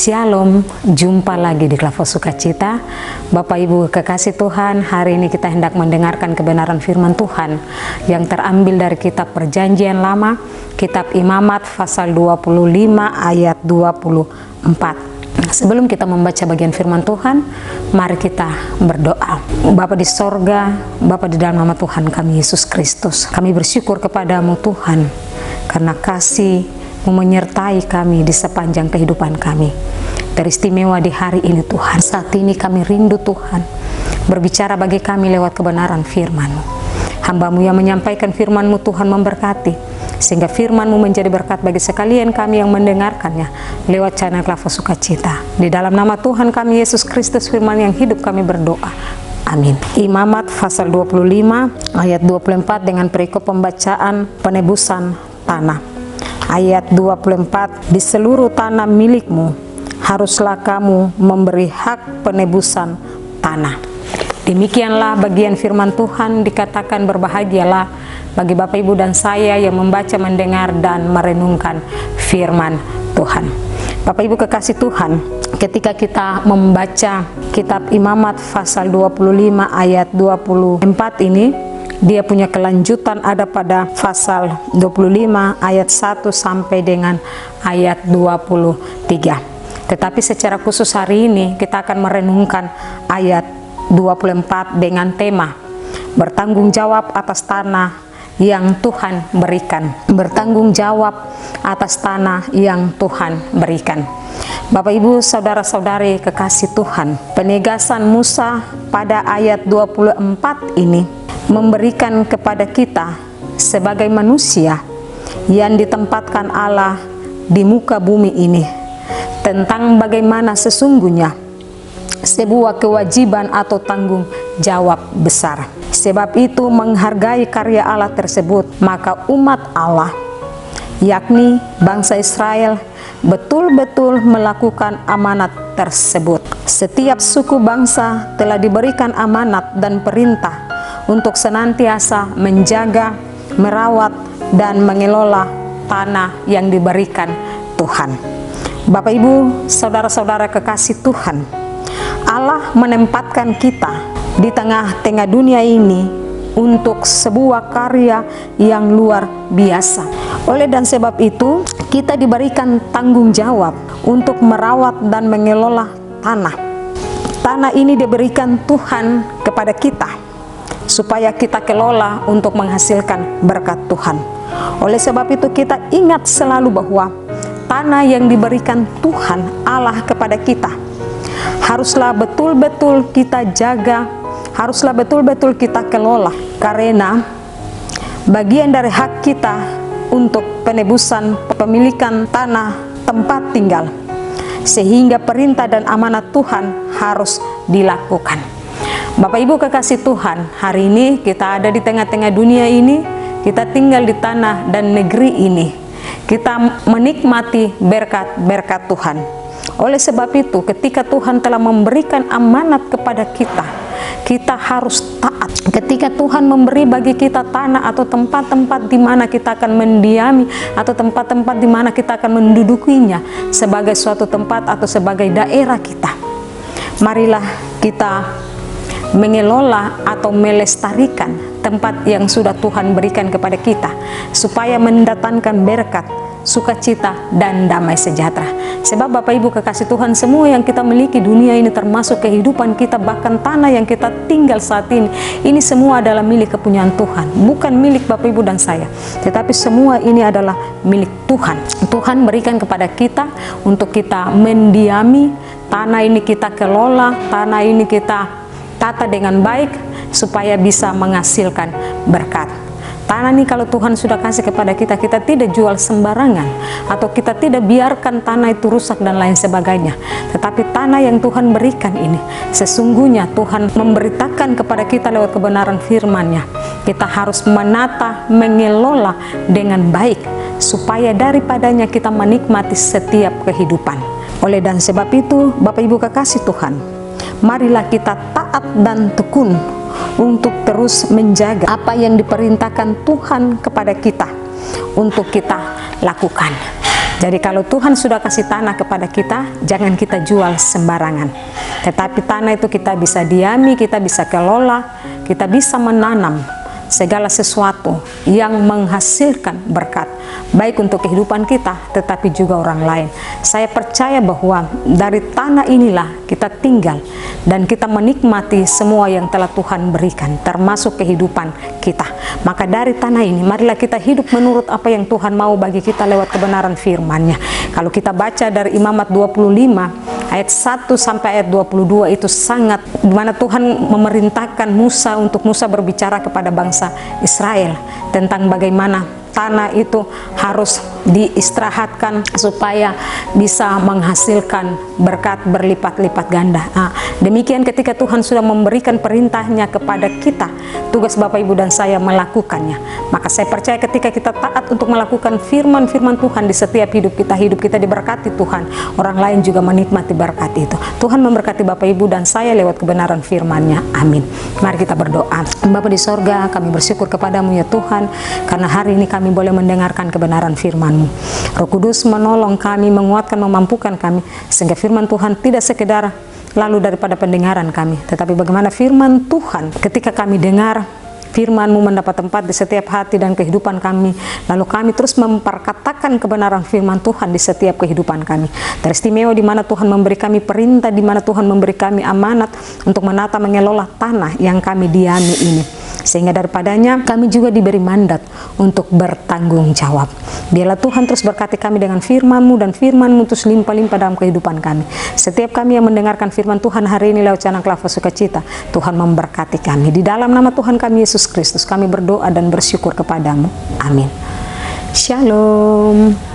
Shalom, jumpa lagi di Klavo Sukacita. Bapak Ibu kekasih Tuhan, hari ini kita hendak mendengarkan kebenaran firman Tuhan yang terambil dari kitab Perjanjian Lama, kitab Imamat pasal 25 ayat 24. Sebelum kita membaca bagian firman Tuhan, mari kita berdoa. Bapa di sorga, Bapa di dalam nama Tuhan kami Yesus Kristus, kami bersyukur kepadamu Tuhan, karena kasih-Mu menyertai kami di sepanjang kehidupan kami. Teristimewa di hari ini Tuhan, saat ini kami rindu Tuhan, berbicara bagi kami lewat kebenaran firman-Mu. Hamba-Mu yang menyampaikan firman-Mu Tuhan memberkati, sehingga firman-Mu menjadi berkat bagi sekalian kami yang mendengarkannya lewat channel Klavo Sukacita. Di dalam nama Tuhan kami Yesus Kristus firman yang hidup kami berdoa. Amin. Imamat pasal 25 ayat 24 dengan perikop pembacaan penebusan tanah. Ayat 24, di seluruh tanah milikmu haruslah kamu memberi hak penebusan tanah. Demikianlah bagian firman Tuhan. Dikatakan berbahagialah bagi Bapak Ibu dan saya yang membaca, mendengar, dan merenungkan firman Tuhan. Bapak Ibu kekasih Tuhan, ketika kita membaca kitab Imamat pasal 25 ayat 24 ini, dia punya kelanjutan ada pada pasal 25 ayat 1 sampai dengan ayat 23. Tetapi secara khusus hari ini kita akan merenungkan ayat 24 dengan tema bertanggung jawab atas tanah yang Tuhan berikan. Bertanggung jawab atas tanah yang Tuhan berikan. Bapak Ibu saudara-saudari kekasih Tuhan, penegasan Musa pada ayat 24 ini memberikan kepada kita sebagai manusia yang ditempatkan Allah di muka bumi ini tentang bagaimana sesungguhnya sebuah kewajiban atau tanggung jawab besar. Sebab itu menghargai karya Allah tersebut, maka umat Allah yakni bangsa Israel betul-betul melakukan amanat tersebut. Setiap suku bangsa telah diberikan amanat dan perintah untuk senantiasa menjaga, merawat, dan mengelola tanah yang diberikan Tuhan. Bapak Ibu, saudara-saudara kekasih Tuhan, Allah menempatkan kita di tengah-tengah dunia ini untuk sebuah karya yang luar biasa. Oleh dan sebab itu, kita diberikan tanggung jawab untuk merawat dan mengelola tanah. Tanah ini diberikan Tuhan kepada kita supaya kita kelola untuk menghasilkan berkat Tuhan. Oleh sebab itu kita ingat selalu bahwa tanah yang diberikan Tuhan Allah kepada kita haruslah betul-betul kita jaga, haruslah betul-betul kita kelola, karena bagian dari hak kita untuk penebusan pemilikan tanah tempat tinggal, sehingga perintah dan amanat Tuhan harus dilakukan. Bapak Ibu kekasih Tuhan, hari ini kita ada di tengah-tengah dunia ini, kita tinggal di tanah dan negeri ini, kita menikmati berkat-berkat Tuhan. Oleh sebab itu, ketika Tuhan telah memberikan amanat kepada kita, kita harus taat. Ketika Tuhan memberi bagi kita tanah atau tempat-tempat di mana kita akan mendiami, atau tempat-tempat di mana kita akan mendudukinya sebagai suatu tempat atau sebagai daerah kita, marilah kita mengelola atau melestarikan tempat yang sudah Tuhan berikan kepada kita, supaya mendatangkan berkat, sukacita, dan damai sejahtera. Sebab Bapak Ibu kekasih Tuhan, semua yang kita miliki dunia ini, termasuk kehidupan kita, bahkan tanah yang kita tinggal saat ini semua adalah milik kepunyaan Tuhan, bukan milik Bapak Ibu dan saya, tetapi semua ini adalah milik Tuhan. Tuhan berikan kepada kita untuk kita mendiami tanah ini, kita kelola tanah ini, kita tata dengan baik supaya bisa menghasilkan berkat. Tanah ini kalau Tuhan sudah kasih kepada kita, kita tidak jual sembarangan, atau kita tidak biarkan tanah itu rusak dan lain sebagainya. Tetapi tanah yang Tuhan berikan ini, sesungguhnya Tuhan memberitakan kepada kita lewat kebenaran firman-Nya. Kita harus menata, mengelola dengan baik, supaya daripadanya kita menikmati setiap kehidupan. Oleh dan sebab itu, Bapak Ibu kekasih Tuhan, marilah kita taat dan tekun untuk terus menjaga apa yang diperintahkan Tuhan kepada kita untuk kita lakukan. Jadi kalau Tuhan sudah kasih tanah kepada kita, jangan kita jual sembarangan. Tetapi tanah itu kita bisa diami, kita bisa kelola, kita bisa menanam segala sesuatu yang menghasilkan berkat, baik untuk kehidupan kita tetapi juga orang lain. Saya percaya bahwa dari tanah inilah kita tinggal dan kita menikmati semua yang telah Tuhan berikan, termasuk kehidupan kita. Maka dari tanah ini marilah kita hidup menurut apa yang Tuhan mau bagi kita lewat kebenaran firman-Nya. Kalau kita baca dari Imamat 25 ayat 1 sampai ayat 22, itu sangat dimana Tuhan memerintahkan Musa untuk Musa berbicara kepada bangsa Israel tentang bagaimana tanah itu harus diistirahatkan supaya bisa menghasilkan berkat berlipat-lipat ganda. Demikian ketika Tuhan sudah memberikan perintahnya kepada kita, tugas Bapak Ibu dan saya melakukannya. Maka saya percaya ketika kita taat untuk melakukan firman-firman Tuhan di setiap hidup kita diberkati Tuhan, orang lain juga menikmati berkat itu. Tuhan memberkati Bapak Ibu dan saya lewat kebenaran firman-Nya. Amin. Mari kita berdoa. Bapa di sorga, kami bersyukur kepadamu ya Tuhan, karena hari ini kami boleh mendengarkan kebenaran firman-Mu. Roh Kudus menolong kami, menguatkan, memampukan kami, sehingga firman Tuhan tidak sekedar lalu daripada pendengaran kami, tetapi bagaimana firman Tuhan ketika kami dengar, firman-Mu mendapat tempat di setiap hati dan kehidupan kami, lalu kami terus memperkatakan kebenaran firman Tuhan di setiap kehidupan kami. Teristimewa di mana Tuhan memberi kami perintah, di mana Tuhan memberi kami amanat untuk menata mengelola tanah yang kami diami ini, sehingga daripadanya kami juga diberi mandat untuk bertanggung jawab. Biarlah Tuhan terus berkati kami dengan firman-Mu, dan firman-Mu terus limpah-limpah dalam kehidupan kami. Setiap kami yang mendengarkan firman Tuhan hari ini lewat channel Klava Sukacita, Tuhan memberkati kami. Di dalam nama Tuhan kami Yesus Kristus kami berdoa dan bersyukur kepadamu. Amin. Shalom.